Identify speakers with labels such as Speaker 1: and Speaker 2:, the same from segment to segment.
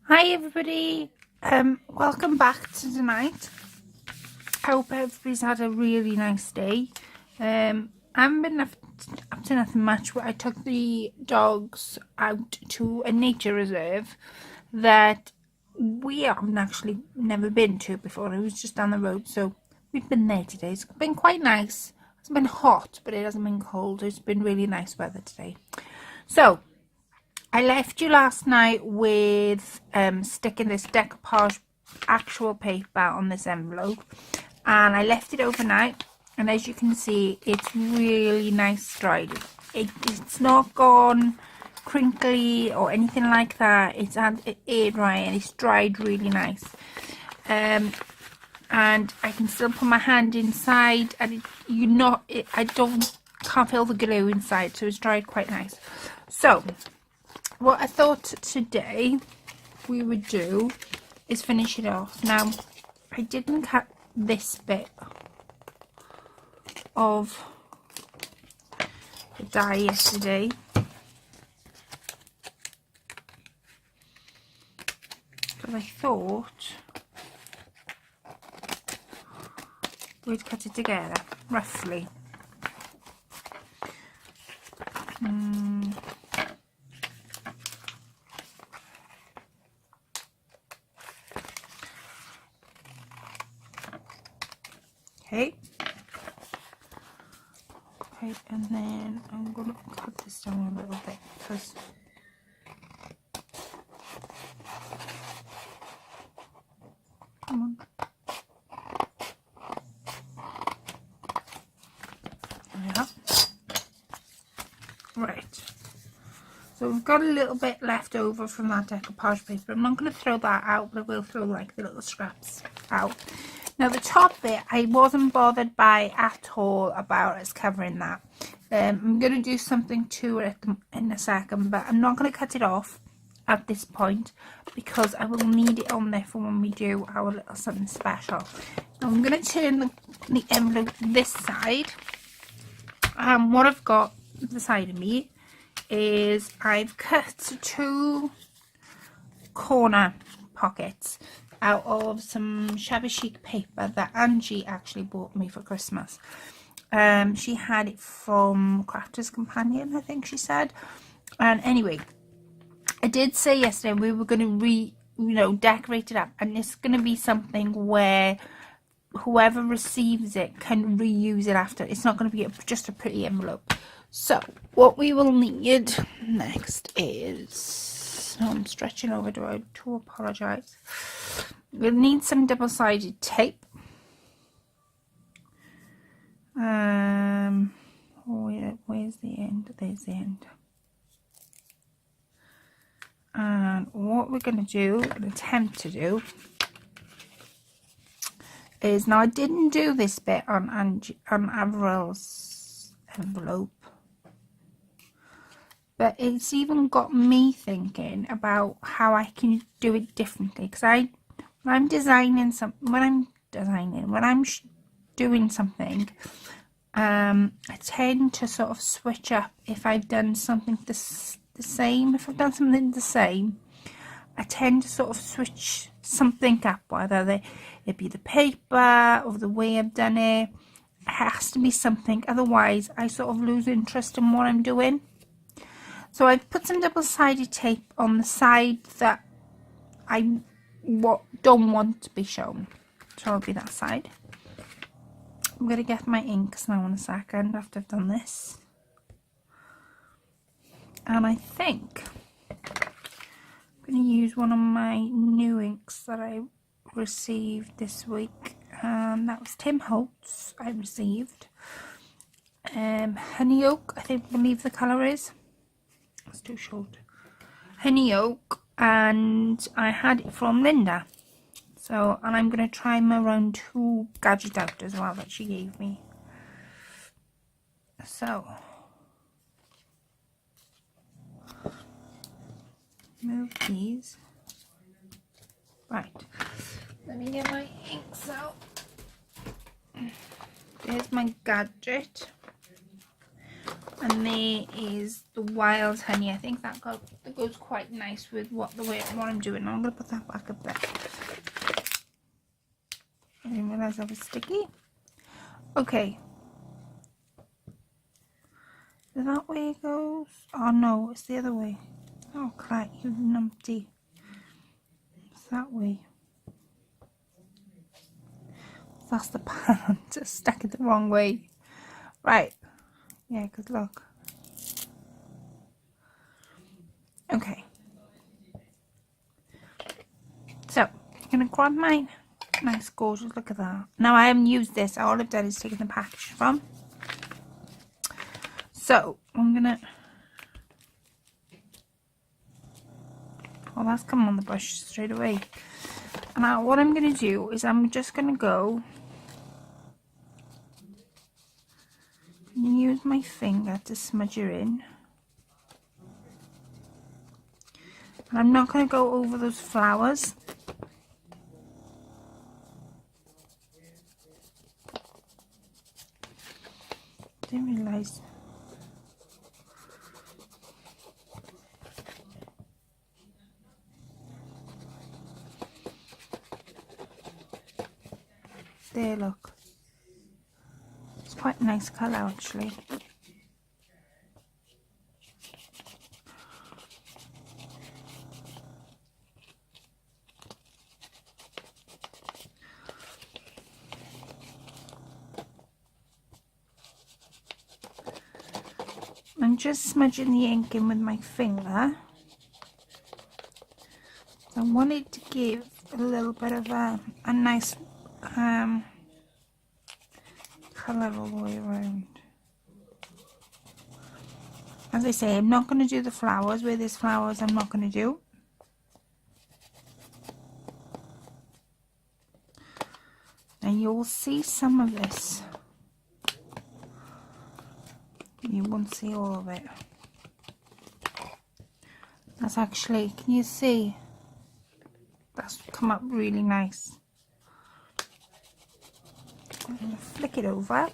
Speaker 1: Hi everybody, welcome back to tonight. I hope everybody's had a really nice day. I haven't been up to nothing much, but I took the dogs out to a nature reserve that we haven't actually never been to before. It was just down the road, so we've been there today. It's been quite nice. It's been hot, but it hasn't been cold. It's been really nice weather today. So I left you last night with sticking this decoupage actual paper on this envelope, and I left it overnight, and as you can see, it's really nice dried. It's not gone crinkly or anything like that. It's had air dry and it's dried really nice. And I can still put my hand inside, and can't feel the glue inside, so it's dried quite nice. So what I thought today we would do is finish it off. Now, I didn't cut this bit of the die yesterday, because I thought we'd cut it together, roughly. Okay, and then I'm going to cut this down a little bit because come on. There we are. Right. So we've got a little bit left over from that decoupage paper. I'm not going to throw that out, but I will throw like the little scraps out. Now the top bit, I wasn't bothered by at all about us covering that. I'm going to do something to it in a second, but I'm not going to cut it off at this point because I will need it on there for when we do our little something special. Now I'm going to turn the envelope this side. What I've got beside of me is I've cut 2 corner pockets out of some shabby chic paper that Angie actually bought me for Christmas. She had it from Crafter's Companion, I think she said. And anyway, I did say yesterday we were going to decorate it up, and it's going to be something where whoever receives it can reuse it after. It's not going to be just a pretty envelope. So what we will need next is, I'm stretching over, I do apologize. We'll need some double-sided tape. Where's the end? There's the end. And what we're going to do, attempt to do, is, now I didn't do this bit on Avril's envelope, but it's even got me thinking about how I can do it differently, because when I'm doing something, I tend to sort of switch up if I've done something the same. If I've done something the same, I tend to sort of switch something up, whether it be the paper or the way I've done it. It has to be something, otherwise I sort of lose interest in what I'm doing. So I've put some double-sided tape on the side that I don't want to be shown. So I'll be that side. I'm going to get my inks now in a second after I've done this. And I think I'm going to use one of my new inks that I received this week. And that was Tim Holtz I received. Honey Oak, I believe the colour is. It's too short. Honey Oak, and I had it from Linda. So, and I'm going to try my own 2 gadget out as well that she gave me. So, move these. Right, let me get my inks out. There's my gadget. And there is the wild honey. I think that goes quite nice with what I'm doing. I'm going to put that back up there. I didn't realise that was sticky. Okay. Is that way it goes? Oh no, it's the other way. Oh, Claire, you numpty. It's that way. That's the pan. Just stuck it the wrong way. Right. Yeah, good luck. Okay. So, I'm going to grab my nice, gorgeous, look at that. Now, I haven't used this. All I've done is taken the package from. So, I'm going to... Oh, that's come on the brush straight away. Now, what I'm going to do is I'm just going to go and use my finger to smudge her in. And I'm not going to go over those flowers. Didn't realise. There, look. It's quite a nice colour, actually. I'm just smudging the ink in with my finger. I wanted to give a little bit of a nice colour all the way around. As I say, I'm not going to do the flowers. Where there's flowers, I'm not going to do. And you'll see some of this. You won't see all of it. That's actually, can you see? That's come up really nice. I'm going to flick it over.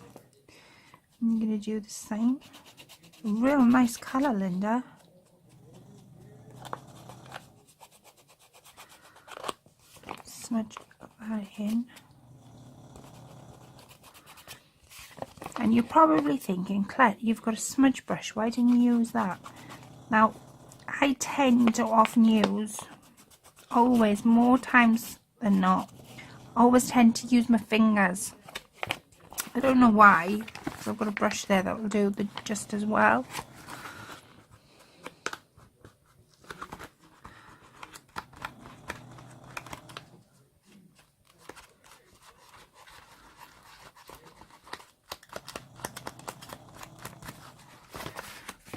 Speaker 1: I'm going to do the same. Real nice colour, Linda. Smudge that in. And you're probably thinking, Claire, you've got a smudge brush. Why didn't you use that? Now, I tend to often use, always, more times than not, always tend to use my fingers. I don't know why, because I've got a brush there that will do just as well.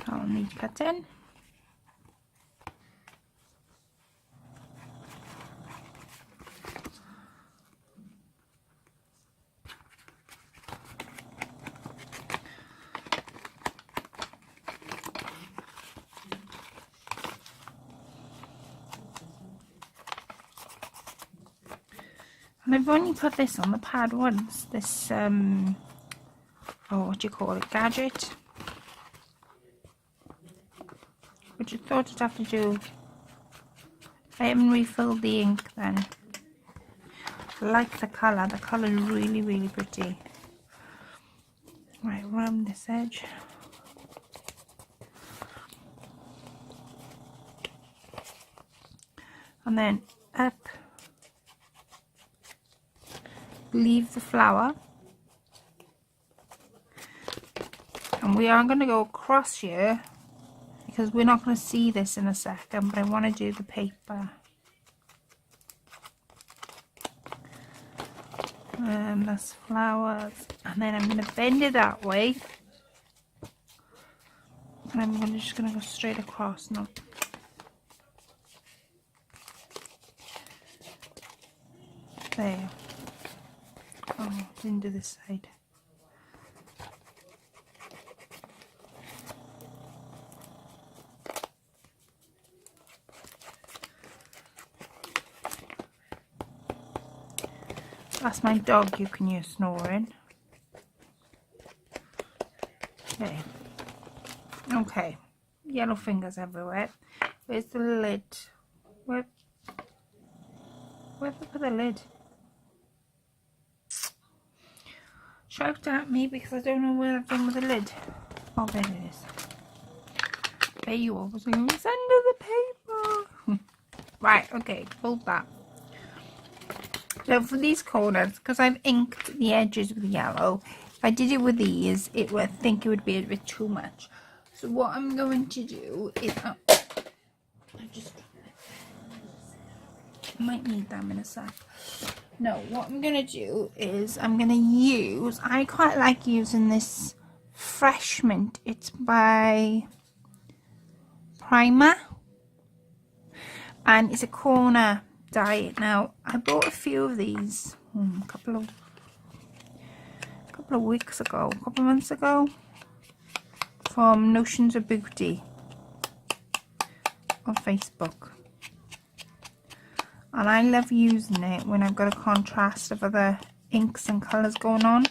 Speaker 1: I'll need cutting. And I've only put this on the pad once, this, oh, what do you call it, gadget. Which I thought I'd have to do. I haven't refilled the ink then. I like the colour is really, really pretty. Right, around this edge. And then up. Leave the flower. And we are going to go across here, because we're not going to see this in a second, but I want to do the paper. And that's flowers. And then I'm going to bend it that way. And I'm just going to go straight across now. There. Oh, didn't do this side. That's my dog, you can hear snoring. Okay. Okay, yellow fingers everywhere. Where's the lid? Where did I put the lid? Shout at me because I don't know where I've done with the lid. Oh, there it is. There you are. It's under the paper. Right, okay, hold that. So for these corners, because I've inked the edges with yellow, if I did it with these, I think it would be a bit too much. So what I'm going to do is, I might need them in a sec. No, what I'm going to do is I'm going to use, I quite like using this Fresh Mint. It's by Primer. And it's a corner die. Now, I bought a few of these a couple of weeks ago, a couple of months ago, from Notions of Beauty on Facebook. And I love using it when I've got a contrast of other inks and colours going on.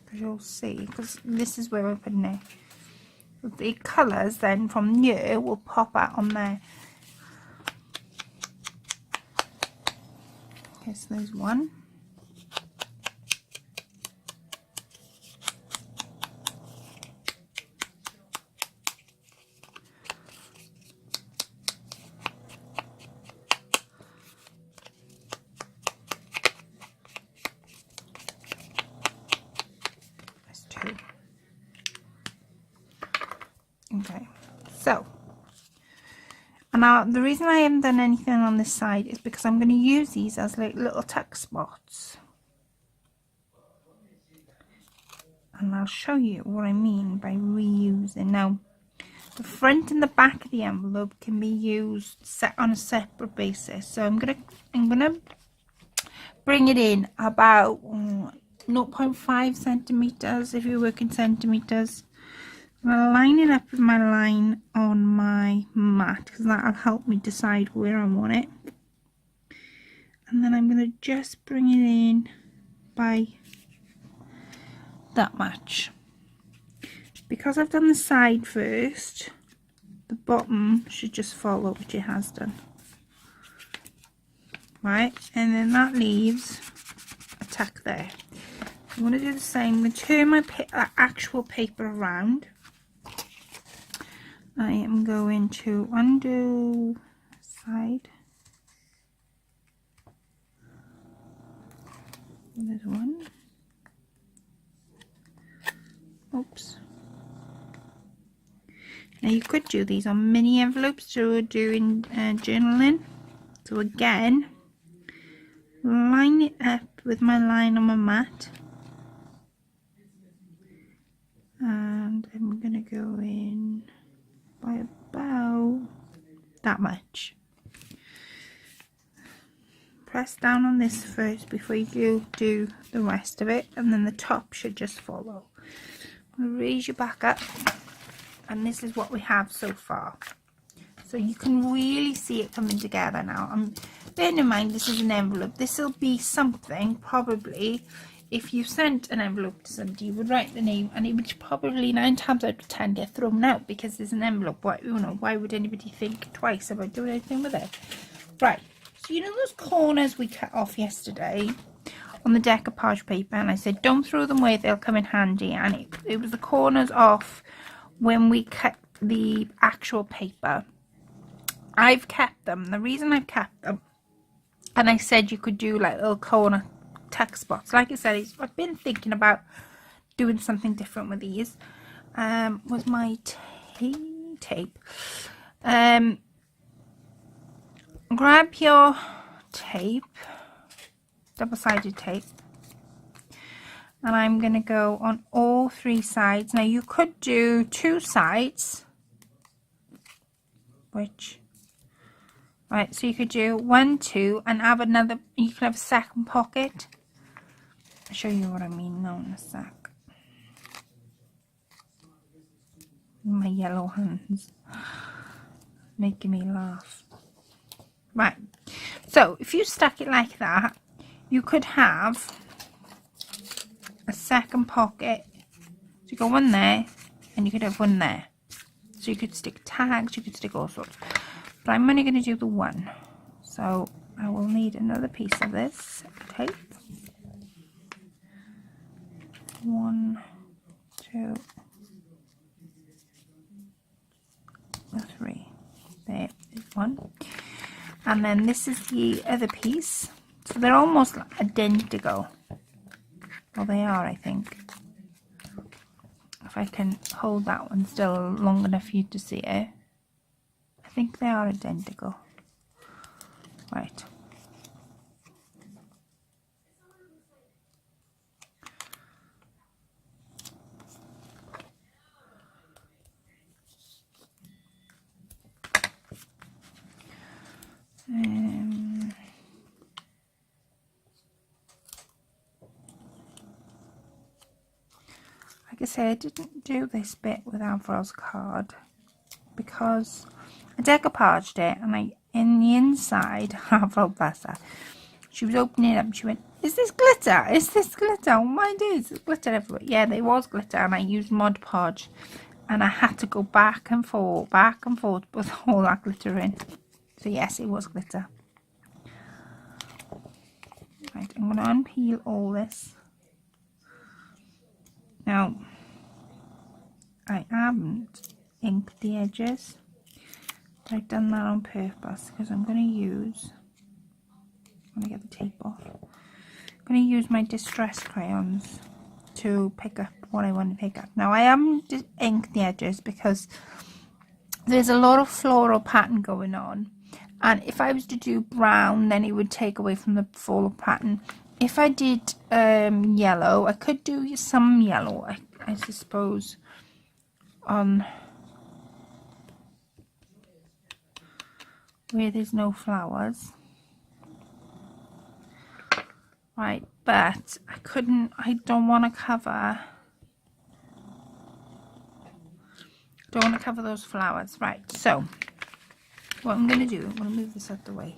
Speaker 1: Because you'll see, because this is where I'm putting it. The colours then from here will pop out on there. Okay, so there's one. There's two. Okay, so, and now the reason I haven't done anything on this side is because I'm going to use these as like little tuck spots. And I'll show you what I mean by reusing. Now, the front and the back of the envelope can be used set on a separate basis. So I'm gonna bring it in about 0.5 centimeters if you work in centimeters. I'm going to line it up with my line on my mat because that'll help me decide where I want it. And then I'm going to just bring it in by that much. Because I've done the side first, the bottom should just follow, which it has done. Right, and then that leaves a tuck there. I'm going to do the same. I'm going to turn my actual paper around. I am going to undo side. There's one. Oops. Now you could do these on mini envelopes to do in journaling. So again, line it up with my line on my mat. And I'm going to go in by about that much. Press down on this first before you do the rest of it, and then the top should just follow. Raise your back up, and this is what we have so far. So you can really see it coming together now. Bearing in mind this is an envelope, this will be something probably if you sent an envelope to somebody, you would write the name and it would probably 9 times out of 10 get thrown out because there's an envelope. Why would anybody think twice about doing anything with it? Right, so you know those corners we cut off yesterday on the decoupage paper, and I said don't throw them away, they'll come in handy, and it was the corners off when we cut the actual paper. I've kept them. The reason I've kept them, and I said you could do like little corner tuck spots, like I said, I've been thinking about doing something different with these. Was my tape. Grab your tape, double-sided tape, and I'm going to go on all 3 sides. Now you could do 2 sides, right, so you could do 1, 2 and have another, you could have a second pocket. I'll show you what I mean now in a sec. My yellow hands making me laugh. Right, so if you stuck it like that, you could have a second pocket. So you got one there, and you could have one there. So you could stick tags, you could stick all sorts. But I'm only going to do the one. So I will need another piece of this tape. 1, 2, 3. There is one. And then this is the other piece. So they're almost identical. Well, they are, I think. If I can hold that one still long enough for you to see it. I think they are identical. Right. Like I say, I didn't do this bit with Avril's card because I decoupaged it, and in the inside, Avril, bless her, she was opening it up and she went, "Is this glitter? Is this glitter? Oh my days, there's glitter everywhere." Yeah, there was glitter, and I used Mod Podge, and I had to go back and forth, with all that glitter in. So yes, it was glitter. Right, I'm going to unpeel all this. Now, I haven't inked the edges, but I've done that on purpose because I'm going to get the tape off. I'm going to use my distress crayons to pick up what I want to pick up. Now, I haven't inked the edges because there's a lot of floral pattern going on, and if I was to do brown, then it would take away from the floral pattern. If I did yellow, I could do some yellow, I suppose, on where there's no flowers. Right, but I don't want to cover those flowers. Right, so what I'm going to do, I'm going to move this out of the way,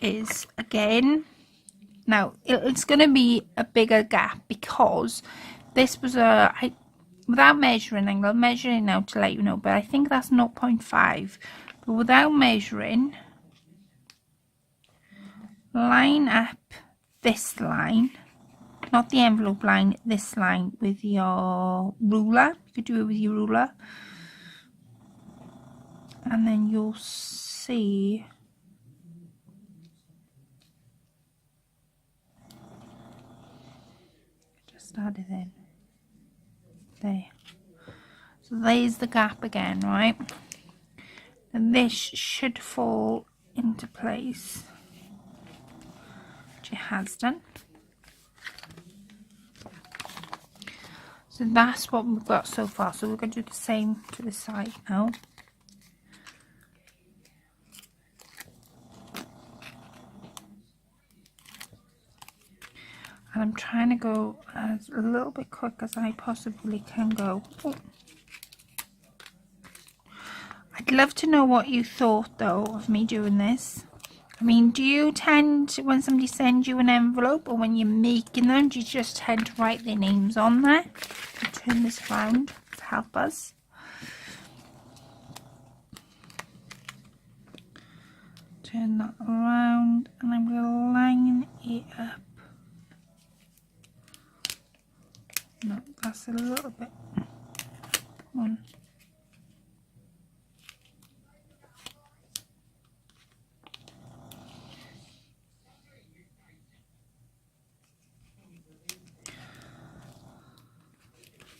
Speaker 1: is again, now it's going to be a bigger gap because this was without measuring, I'm going to measure it now to let you know, but I think that's 0.5. But without measuring, line up this line, not the envelope line, this line with your ruler. You could do it with your ruler, and then you'll see just add it in there. So there's the gap again, right? And this should fall into place, which it has done. So that's what we've got so far. So we're going to do the same to the side now. And I'm trying to go as a little bit quick as I possibly can go. Oh. I'd love to know what you thought though of me doing this. I mean, do you tend to, when somebody sends you an envelope or when you're making them, do you just tend to write their names on there? I'll turn this around to help us. Turn that around, and I'm going to line it up. No, that's a little bit. Come on.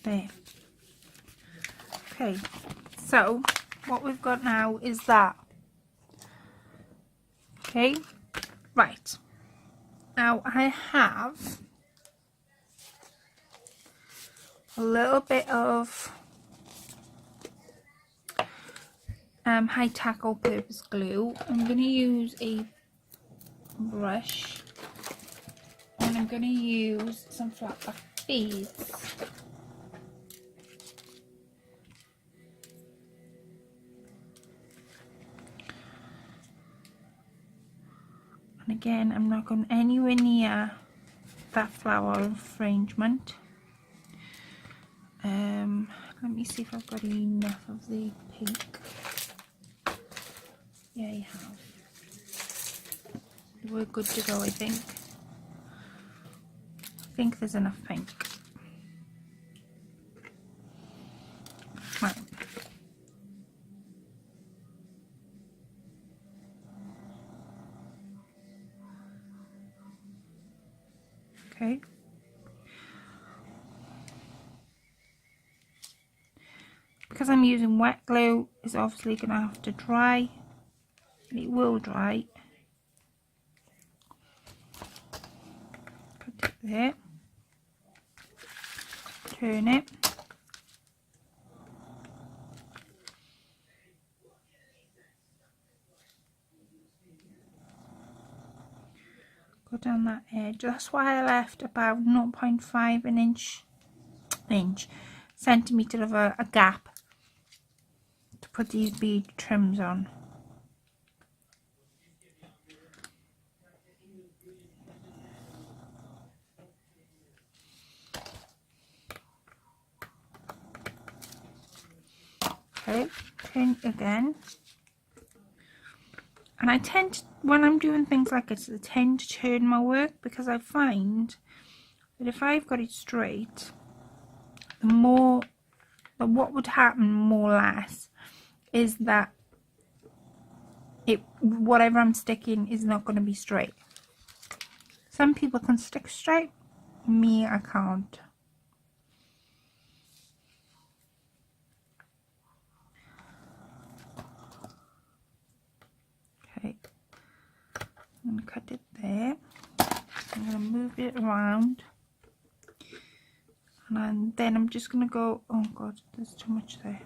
Speaker 1: There. Okay, so what we've got now is that. Okay, right. Now I have a little bit of high tack all purpose glue. I'm going to use a brush, and I'm going to use some flat back beads. And again, I'm not going anywhere near that flower arrangement. Let me see if I've got enough of the pink. Yeah, you have. We're good to go, I think. I think there's enough pink. Right. Okay. Because I'm using wet glue, it's obviously going to have to dry. It will dry. Put it there. Turn it. Go down that edge. That's why I left about 0.5 centimetre of a gap to put these bead trims on. Okay, turn again. And I tend to, when I'm doing things like this, I tend to turn my work because I find that if I've got it straight, what would happen more or less is that whatever I'm sticking is not going to be straight. Some people can stick straight, me I can't. Okay, I'm going to cut it there. I'm going to move it around, and then I'm just going to go, oh god, there's too much there.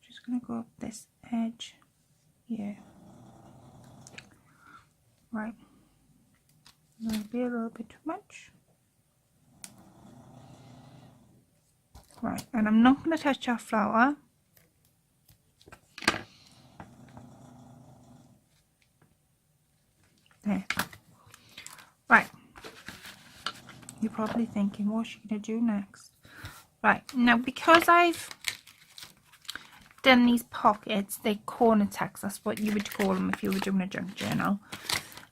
Speaker 1: Just going to go up this edge here. Right, maybe a little bit too much. Right, and I'm not going to touch our flower. There. Right, you're probably thinking, what's she going to do next? Right, now because I've done these pockets, they're corner tacks, that's what you would call them if you were doing a junk journal.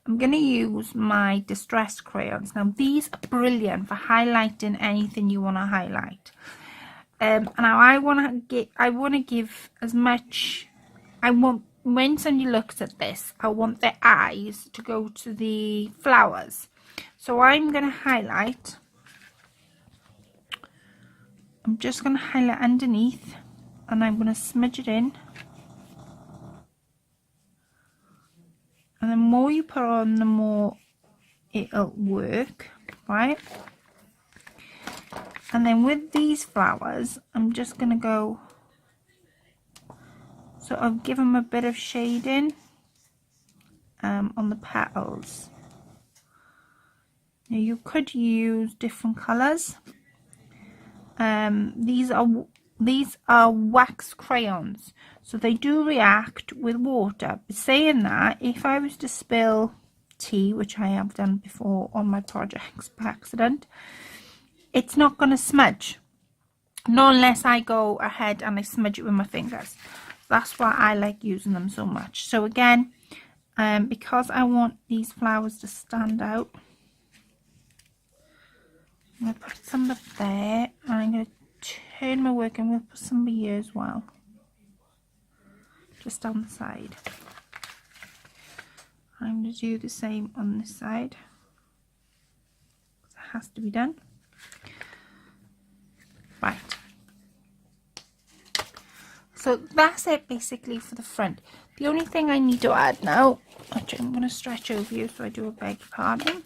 Speaker 1: I'm going to use my distress crayons. Now these are brilliant for highlighting anything you want to highlight. Now I want to give as much, when somebody looks at this, I want their eyes to go to the flowers. So I'm going to highlight. I'm just going to highlight underneath, and I'm going to smudge it in. And the more you put on, the more it'll work, right? And then with these flowers, I'm just going to go sort of give them a bit of shading on the petals. Now you could use different colours. These are wax crayons, so they do react with water. But saying that, if I was to spill tea, which I have done before on my projects by accident, it's not going to smudge, not unless I go ahead and I smudge it with my fingers. That's why I like using them so much. So again, because I want these flowers to stand out, I'm going to put some up there, and I'm going to turn my work and we'll put some here as well, just on the side. I'm going to do the same on this side. It has to be done. Right. So that's it basically for the front. The only thing I need to add now, which I'm going to stretch over you so I do a beg your pardon,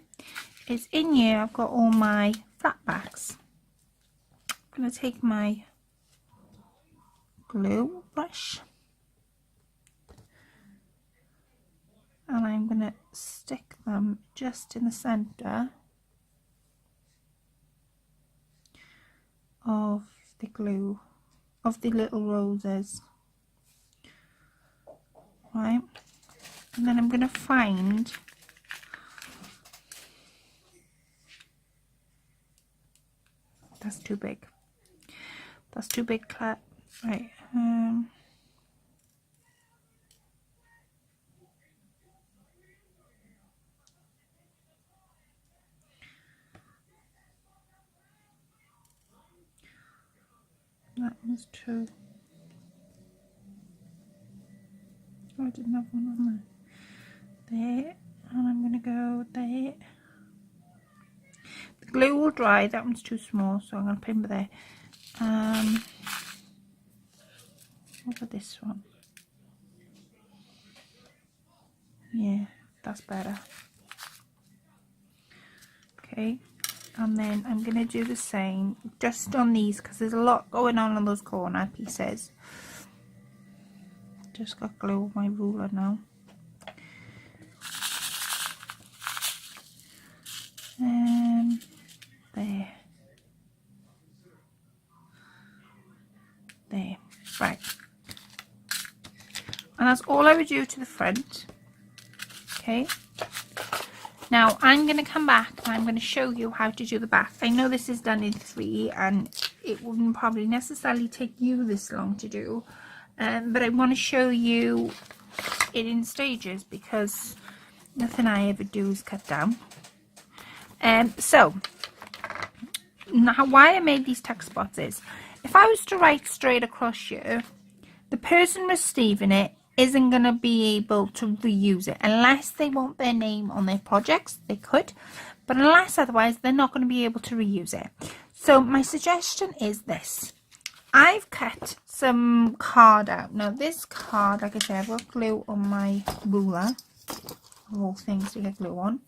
Speaker 1: is in here I've got all my flat backs. I'm going to take my glue brush and I'm going to stick them just in the centre of the glue, of the little roses, right? And then I'm going to find That's too big. That's too big, Claire. Right. That was two. Oh, I didn't have one on there. There. And I'm going to go there. The glue will dry. That one's too small, so I'm going to pin it there. What about this one? Yeah, that's better. Okay. And then I'm going to do the same just on these because there's a lot going on those corner pieces. Just got glue on my ruler now. There. There. Right. And that's all I would do to the front. Okay. Now I'm going to come back and I'm going to show you how to do the back. I know this is done in 3 and it wouldn't probably necessarily take you this long to do. But I want to show you it in stages because nothing I ever do is cut down. So now why I made these tuck spots is if I was to write straight across here, the person receiving it isn't going to be able to reuse it unless they want their name on their projects. They could, but unless otherwise they're not going to be able to reuse it. So my suggestion is this. I've cut some card out. Now this card, like I said, I've got glue on my ruler of all things to get glue on.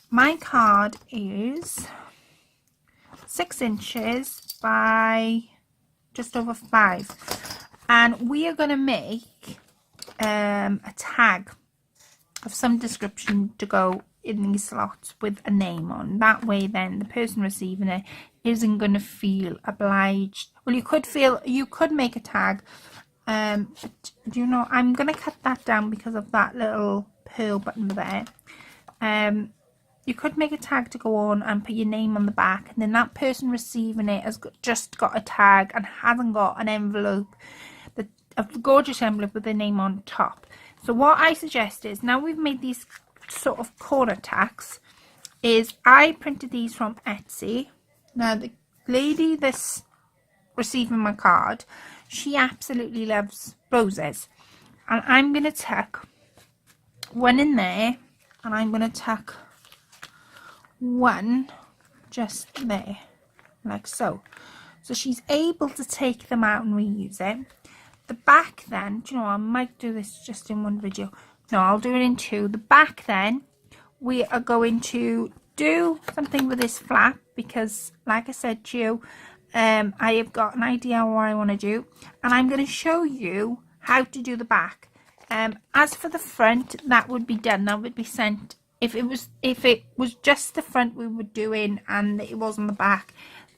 Speaker 1: My card is 6 inches by just over 5. And we are going to make a tag of some description to go in these slots with a name on. That way then the person receiving it isn't going to feel obliged. Well, you could make a tag. But, you know, I'm going to cut that down because of that little pearl button there. You could make a tag to go on and put your name on the back, and then that person receiving it has just got a tag and hasn't got an envelope, a gorgeous envelope with their name on top. So what I suggest is, now we've made these sort of corner tacks, is I printed these from Etsy. Now the lady that's receiving my card, she absolutely loves roses, and I'm going to tuck one in there, and I'm going to tuck one just there, like so. So she's able to take them out and reuse it. The back then, do you know, I might do this just in one video. No, I'll do it in 2. The back then, we are going to do something with this flap because, like I said to you, I have got an idea what I want to do, and I'm going to show you how to do the back. As for the front, that would be done. That would be sent. If it was just the front we were doing and it wasn't the back,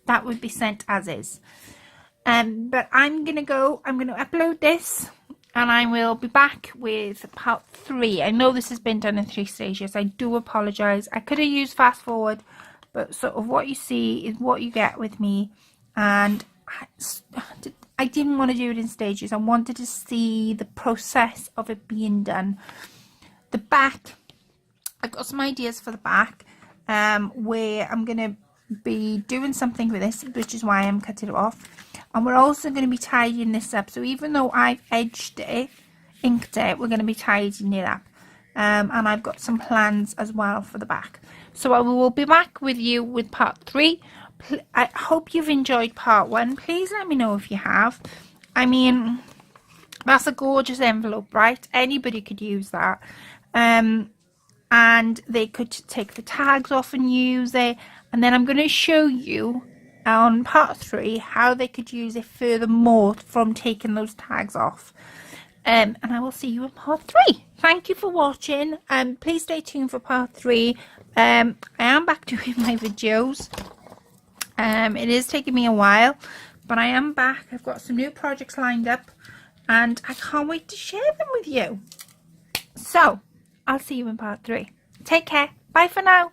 Speaker 1: that would be sent as is. But I'm going to upload this and I will be back with part 3. I know this has been done in 3 stages. I do apologise. I could have used fast forward, but sort of what you see is what you get with me. And I didn't want to do it in stages. I wanted to see the process of it being done. The back, I've got some ideas for the back where I'm going to be doing something with this, which is why I'm cutting it off. And we're also going to be tidying this up. So even though I've edged it, inked it, we're going to be tidying it up. And I've got some plans as well for the back. So I will be back with you with part 3. I hope you've enjoyed part 1. Please let me know if you have. I mean, that's a gorgeous envelope, right? Anybody could use that. And they could take the tags off and use it. And then I'm going to show you on part 3 how they could use it furthermore from taking those tags off. And I will see you in part 3. Thank you for watching. Please stay tuned for part 3. I am back doing my videos. It is taking me a while, but I am back. I've got some new projects lined up and I can't wait to share them with you. So I'll see you in part 3. Take care. Bye for now.